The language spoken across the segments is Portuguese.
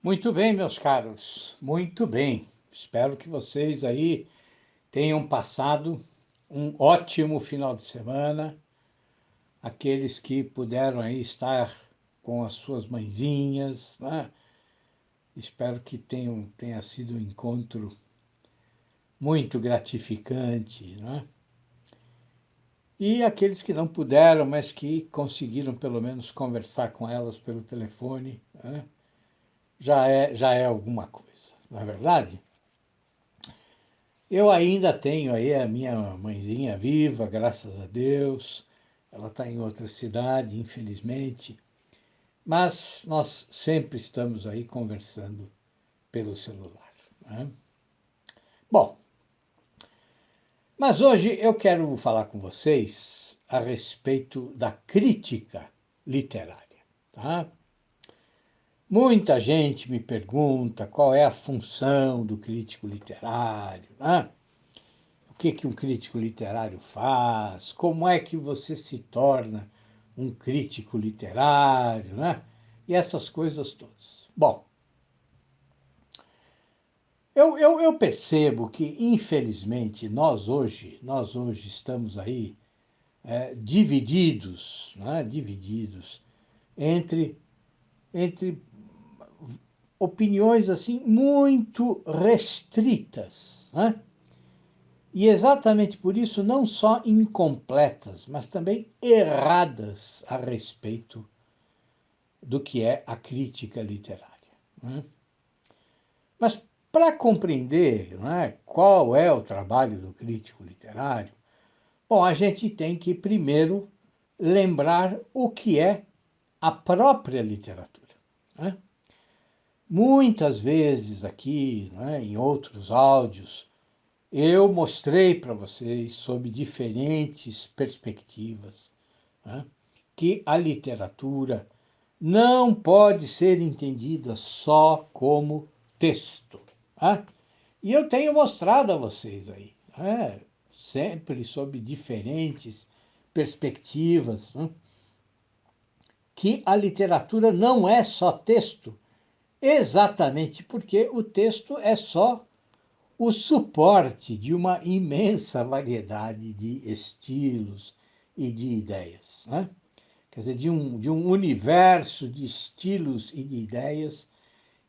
Muito bem, meus caros, muito bem. Espero que vocês aí tenham passado um ótimo final de semana. Aqueles que puderam aí estar com as suas mãezinhas, né? Espero que tenha sido um encontro muito gratificante, né? E aqueles que não puderam, mas que conseguiram pelo menos conversar com elas pelo telefone, né? Já é alguma coisa, não é verdade? Eu ainda tenho aí a minha mãezinha viva, graças a Deus. Ela está em outra cidade, infelizmente. Mas nós sempre estamos aí conversando pelo celular, né? Bom, mas hoje eu quero falar com vocês a respeito da crítica literária, tá? Muita gente me pergunta qual é a função do crítico literário, né? O que um crítico literário faz, como é que você se torna um crítico literário, né? E essas coisas todas. Bom, eu percebo que, infelizmente, nós hoje estamos aí divididos, né? Divididos entre, entre opiniões assim muito restritas, né? E exatamente por isso, não só incompletas, mas também erradas a respeito do que é a crítica literária, né? Mas para compreender, né, qual é o trabalho do crítico literário, bom, a gente tem que primeiro lembrar o que é a própria literatura, né? Muitas vezes aqui, né, em outros áudios, eu mostrei para vocês, sob diferentes perspectivas, né, que a literatura não pode ser entendida só como texto, né? E eu tenho mostrado a vocês aí, né, sempre sob diferentes perspectivas, né, que a literatura não é só texto, exatamente porque o texto é só o suporte de uma imensa variedade de estilos e de ideias, né? Quer dizer, de um universo de estilos e de ideias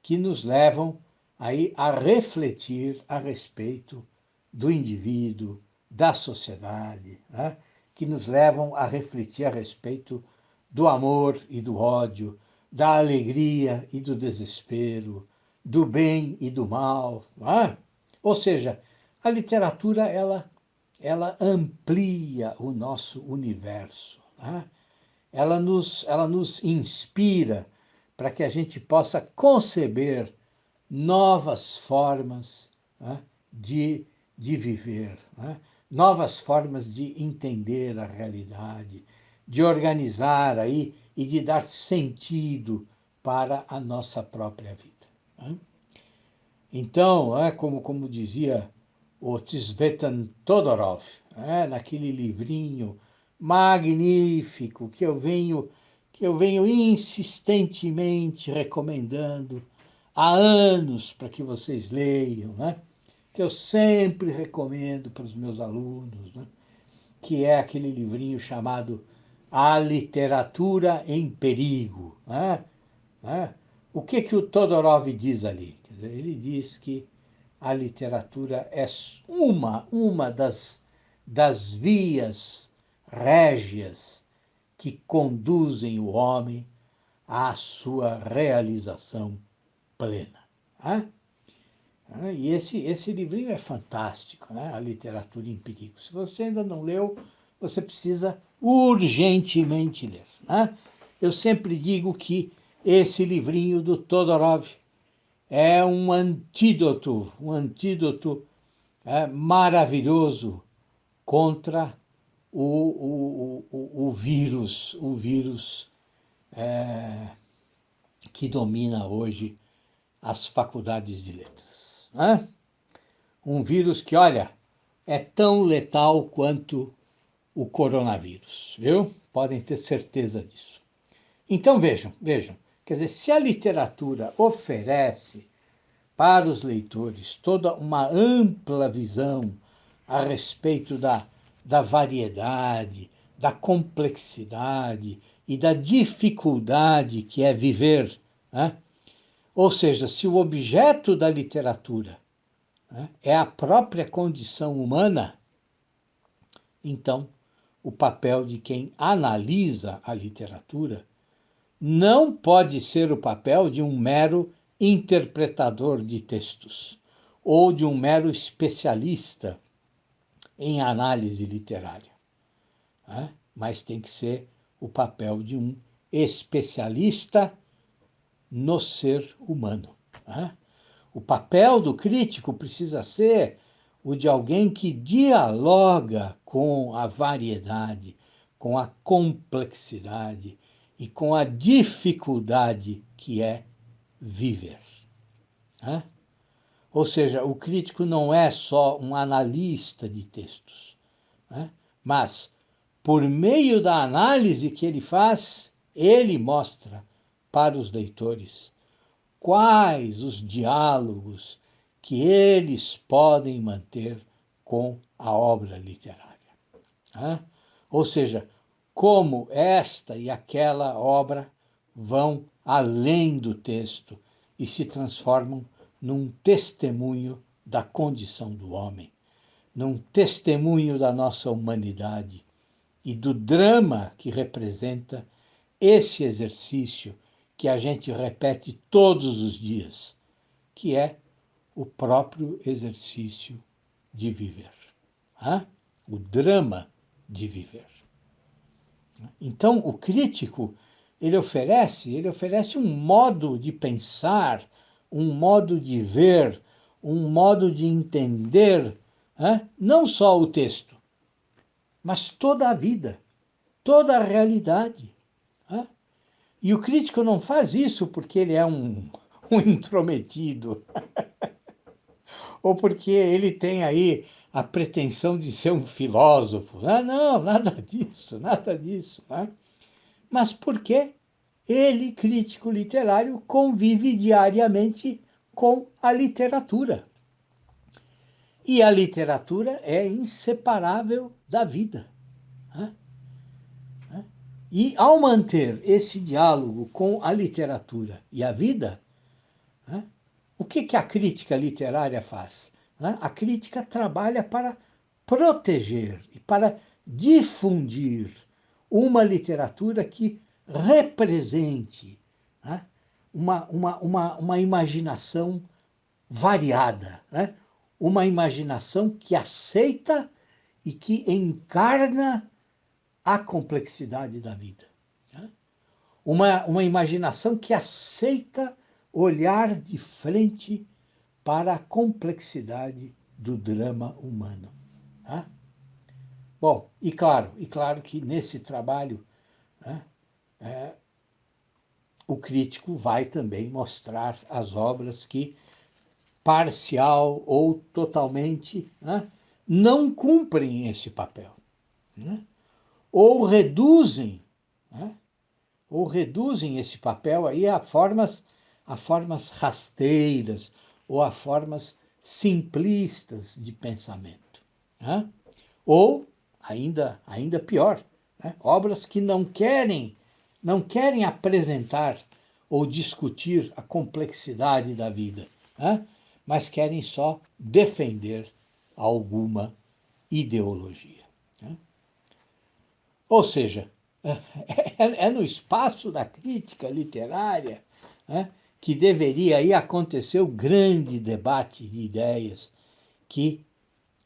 que nos levam aí a refletir a respeito do indivíduo, da sociedade, né? Que nos levam a refletir a respeito do amor e do ódio, da alegria e do desespero, do bem e do mal, né? Ou seja, a literatura ela amplia o nosso universo, né? Ela nos inspira para que a gente possa conceber novas formas, né, de viver, né? Novas formas de entender a realidade, de organizar aí e de dar sentido para a nossa própria vida, né? Então, como dizia o Tzvetan Todorov, naquele livrinho magnífico que eu venho insistentemente recomendando há anos para que vocês leiam, né? Que eu sempre recomendo para os meus alunos, né? Que é aquele livrinho chamado A Literatura em Perigo, né? O que o Todorov diz ali? Quer dizer, ele diz que a literatura é uma das vias régias que conduzem o homem à sua realização plena, né? E esse livrinho é fantástico, né? A Literatura em Perigo. Se você ainda não leu, você precisa urgentemente ler, né? Eu sempre digo que esse livrinho do Todorov é um antídoto maravilhoso contra o vírus que domina hoje as faculdades de letras, né? Um vírus que, olha, é tão letal quanto o coronavírus, viu? Podem ter certeza disso. Então vejam, Quer dizer, se a literatura oferece para os leitores toda uma ampla visão a respeito da variedade, da complexidade e da dificuldade que é viver, né? Ou seja, se o objeto da literatura, né, é a própria condição humana, então o papel de quem analisa a literatura não pode ser o papel de um mero interpretador de textos ou de um mero especialista em análise literária, né? Mas tem que ser o papel de um especialista no ser humano, né? O papel do crítico precisa ser o de alguém que dialoga com a variedade, com a complexidade e com a dificuldade que é viver, né? Ou seja, o crítico não é só um analista de textos, né? Mas, por meio da análise que ele faz, ele mostra para os leitores quais os diálogos que eles podem manter com a obra literária, né? Ou seja, como esta e aquela obra vão além do texto e se transformam num testemunho da condição do homem, num testemunho da nossa humanidade e do drama que representa esse exercício que a gente repete todos os dias, que é o próprio exercício de viver, né? O drama de viver. Então, o crítico, ele oferece um modo de pensar, um modo de ver, um modo de entender, né? Não só o texto, mas toda a vida, toda a realidade, né? E o crítico não faz isso porque ele é um intrometido, ou porque ele tem aí a pretensão de ser um filósofo. Ah, não, nada disso, nada disso, né? Mas porque ele, crítico literário, convive diariamente com a literatura. E a literatura é inseparável da vida, né? E ao manter esse diálogo com a literatura e a vida, né, o que a crítica literária faz? Né? A crítica trabalha para proteger e para difundir uma literatura que represente, né, uma imaginação variada, né? Uma imaginação que aceita e que encarna a complexidade da vida, né? Uma imaginação que aceita olhar de frente para a complexidade do drama humano, né? Bom, e claro que nesse trabalho, né, o crítico vai também mostrar as obras que, parcial ou totalmente, né, não cumprem esse papel, né? Ou reduzem, né, ou reduzem esse papel aí a formas rasteiras ou a formas simplistas de pensamento, né? Ou, ainda pior, né, obras que não querem apresentar ou discutir a complexidade da vida, né, mas querem só defender alguma ideologia, né? Ou seja, é no espaço da crítica literária, né, que deveria aí acontecer o grande debate de ideias que,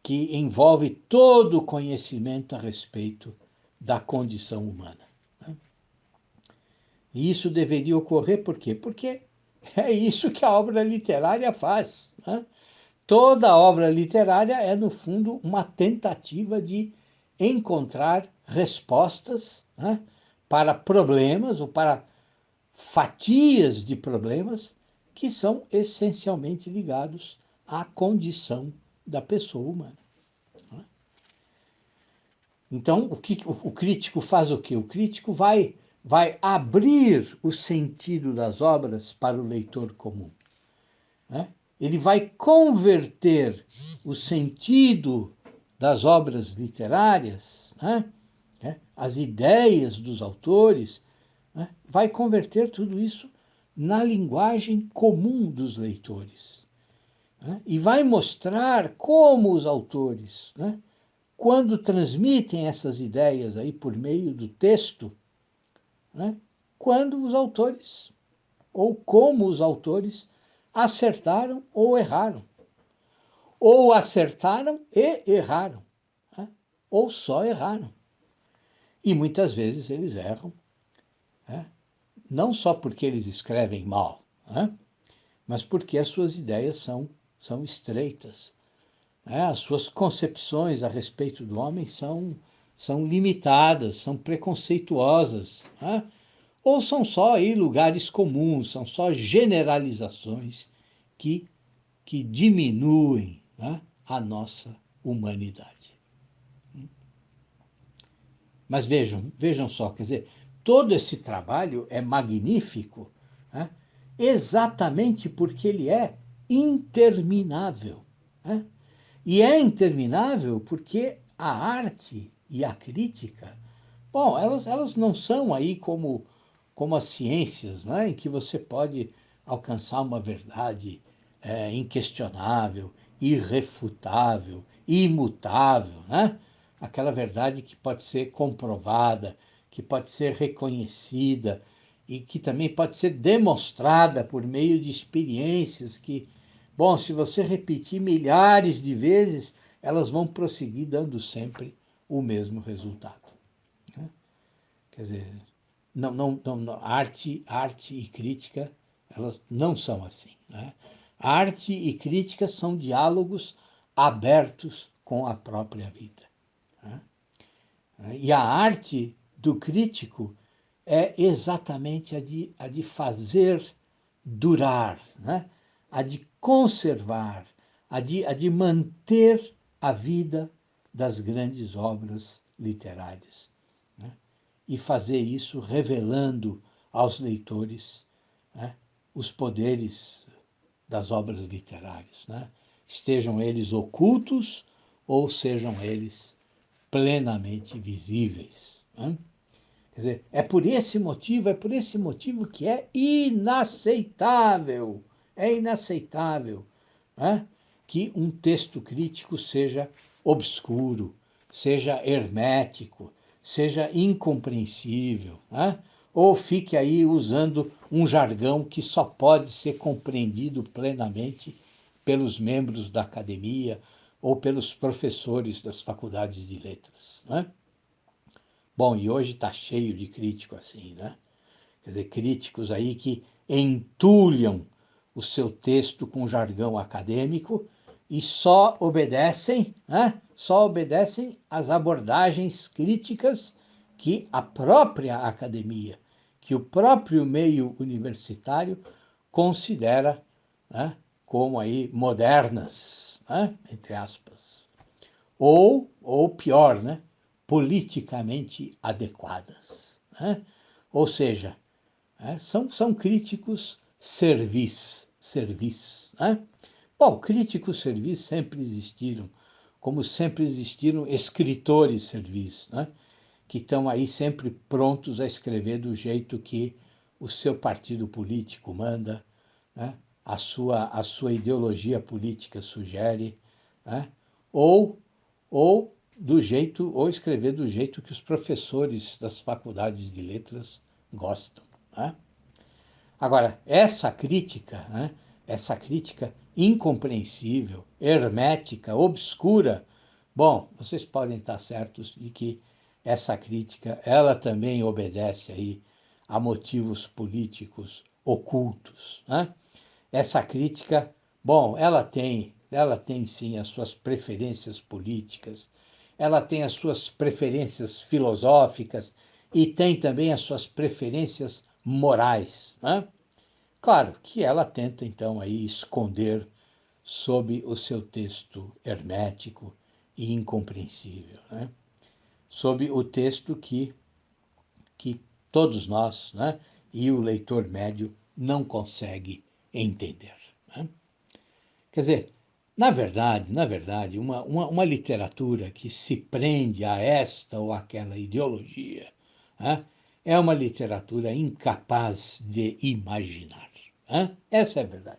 que envolve todo o conhecimento a respeito da condição humana, né? E isso deveria ocorrer por quê? Porque é isso que a obra literária faz, né? Toda obra literária é, no fundo, uma tentativa de encontrar respostas, né, para problemas ou para fatias de problemas que são essencialmente ligados à condição da pessoa humana, né? Então, o crítico faz o quê? O crítico vai vai abrir o sentido das obras para o leitor comum, né? Ele vai converter o sentido das obras literárias, né? As ideias dos autores, né? Vai converter tudo isso na linguagem comum dos leitores, né? E vai mostrar como os autores, né, quando transmitem essas ideias aí por meio do texto, né, quando os autores, ou como os autores, acertaram ou erraram. Ou acertaram e erraram, né, ou só erraram. E muitas vezes eles erram, né, não só porque eles escrevem mal, né, mas porque as suas ideias são estreitas, né, as suas concepções a respeito do homem são limitadas, são preconceituosas, né, ou são só aí lugares comuns, são só generalizações que, que diminuem, né, a nossa humanidade. Mas vejam só, quer dizer, todo esse trabalho é magnífico, né, exatamente porque ele é interminável, né? E é interminável porque a arte e a crítica, bom, elas não são aí como as ciências, né, em que você pode alcançar uma verdade inquestionável, irrefutável, imutável, né? Aquela verdade que pode ser comprovada, que pode ser reconhecida e que também pode ser demonstrada por meio de experiências que, bom, se você repetir milhares de vezes, elas vão prosseguir dando sempre o mesmo resultado, né? Quer dizer, arte e crítica, elas não são assim, né? Arte e crítica são diálogos abertos com a própria vida, né? E a arte do crítico é exatamente a de fazer durar, né? A de conservar, a de manter a vida das grandes obras literárias, né? E fazer isso revelando aos leitores, né, os poderes das obras literárias, né? Estejam eles ocultos ou sejam eles plenamente visíveis, né? Quer dizer, é por esse motivo que é inaceitável, né, que um texto crítico seja obscuro, seja hermético, seja incompreensível, né, ou fique aí usando um jargão que só pode ser compreendido plenamente pelos membros da academia ou pelos professores das faculdades de letras, né? Bom, e hoje está cheio de crítico assim, né? Quer dizer, críticos aí que entulham o seu texto com jargão acadêmico e só obedecem, né? Só obedecem às abordagens críticas que a própria academia, que o próprio meio universitário considera, né, como aí modernas, né, entre aspas. Ou pior, né, politicamente adequadas, né? Ou seja, né, são críticos servis, né? Bom, críticos servis sempre existiram, como sempre existiram escritores servis, né? Que estão aí sempre prontos a escrever do jeito que o seu partido político manda, né? A sua ideologia política sugere, né? Ou, ou escrever do jeito que os professores das faculdades de letras gostam, né? Agora, né, essa crítica incompreensível, hermética, obscura, bom, vocês podem estar certos de que essa crítica, ela também obedece aí a motivos políticos ocultos, né? Essa crítica, bom, ela tem sim as suas preferências políticas, ela tem as suas preferências filosóficas e tem também as suas preferências morais, né? Claro que ela tenta então aí esconder sob o seu texto hermético e incompreensível, né? Sob o texto que todos nós, né? E o leitor médio não consegue entender. Né? Quer dizer, na verdade, uma literatura que se prende a esta ou aquela ideologia, né? É uma literatura incapaz de imaginar. Né? Essa é a verdade.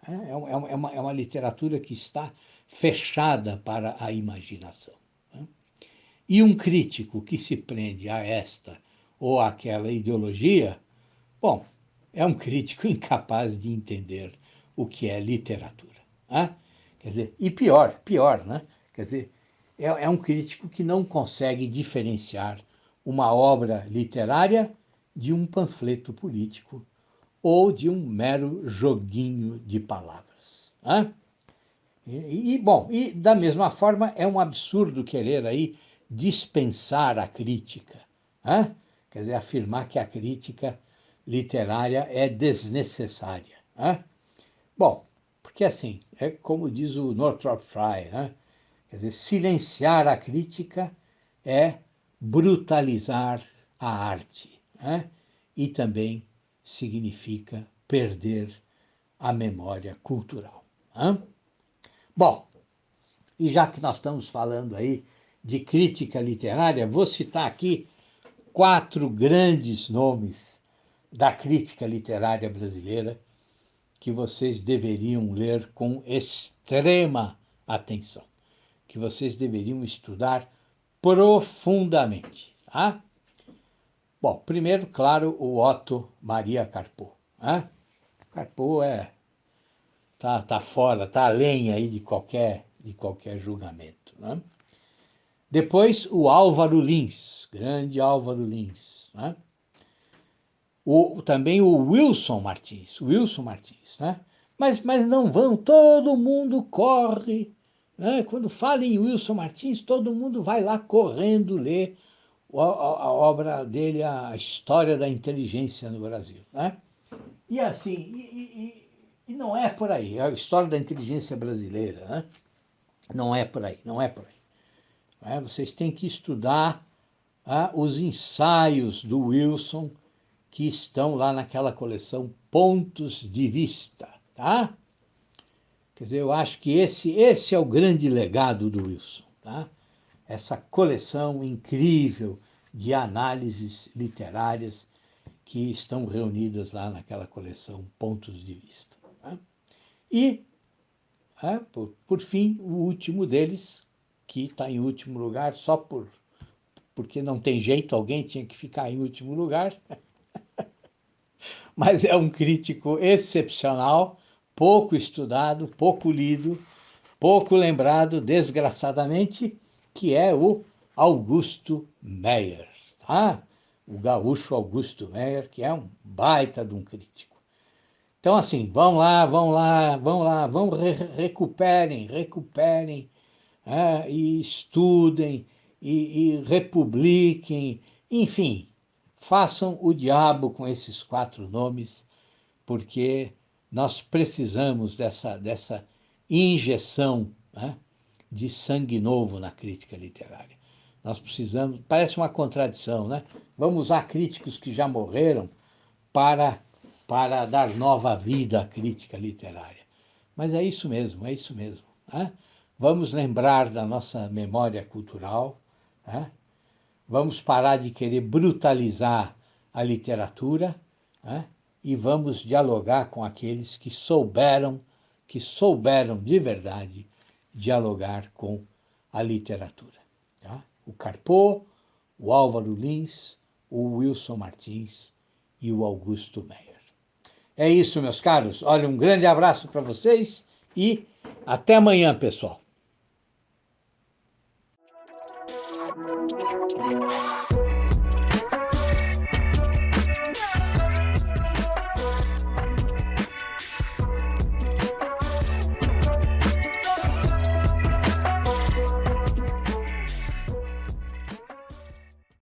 É uma literatura que está fechada para a imaginação. Né? E um crítico que se prende a esta ou aquela ideologia, bom, é um crítico incapaz de entender o que é literatura. Né? Quer dizer, e pior, né? Quer dizer, é um crítico que não consegue diferenciar uma obra literária de um panfleto político ou de um mero joguinho de palavras. Né? Bom, e da mesma forma é um absurdo querer aí dispensar a crítica. Né? Quer dizer, afirmar que a crítica literária é desnecessária. Né? Bom, porque assim, é como diz o Northrop Frye, né? Quer dizer, silenciar a crítica é brutalizar a arte. Né? E também significa perder a memória cultural. Né? Bom, e já que nós estamos falando aí de crítica literária, vou citar aqui 4 grandes nomes da crítica literária brasileira que vocês deveriam ler com extrema atenção, que vocês deveriam estudar profundamente. Tá? Bom, primeiro, claro, o Otto Maria Carpo. Né? Carpo tá fora, tá além aí de qualquer julgamento. Né? Depois, o Álvaro Lins, grande Álvaro Lins. Né? Também o Wilson Martins, né? Mas não vão, todo mundo corre. Né? Quando fala em Wilson Martins, todo mundo vai lá correndo ler a obra dele, A História da Inteligência no Brasil. Né? E assim, e não é por aí, a história da inteligência brasileira, né? Não é por aí, não é por aí. Né? Vocês têm que estudar os ensaios do Wilson, que estão lá naquela coleção Pontos de Vista, tá? Quer dizer, eu acho que esse é o grande legado do Wilson, tá? Essa coleção incrível de análises literárias que estão reunidas lá naquela coleção Pontos de Vista. Tá? E, por fim, o último deles, que está em último lugar só porque não tem jeito, alguém tinha que ficar em último lugar, mas é um crítico excepcional, pouco estudado, pouco lido, pouco lembrado, desgraçadamente, que é o Augusto Meyer, tá? O gaúcho Augusto Meyer, que é um baita de um crítico. Então, assim, recuperem, e estudem, e republiquem, enfim, façam o diabo com esses 4 nomes, porque nós precisamos dessa injeção, né, de sangue novo na crítica literária. Nós precisamos, parece uma contradição, né? Vamos usar críticos que já morreram para dar nova vida à crítica literária. Mas é isso mesmo, é isso mesmo. Né? Vamos lembrar da nossa memória cultural, né? Vamos parar de querer brutalizar a literatura, né? E vamos dialogar com aqueles que souberam de verdade dialogar com a literatura. Tá? O Carpo, o Álvaro Lins, o Wilson Martins e o Augusto Meyer. É isso, meus caros. Olha, um grande abraço para vocês e até amanhã, pessoal.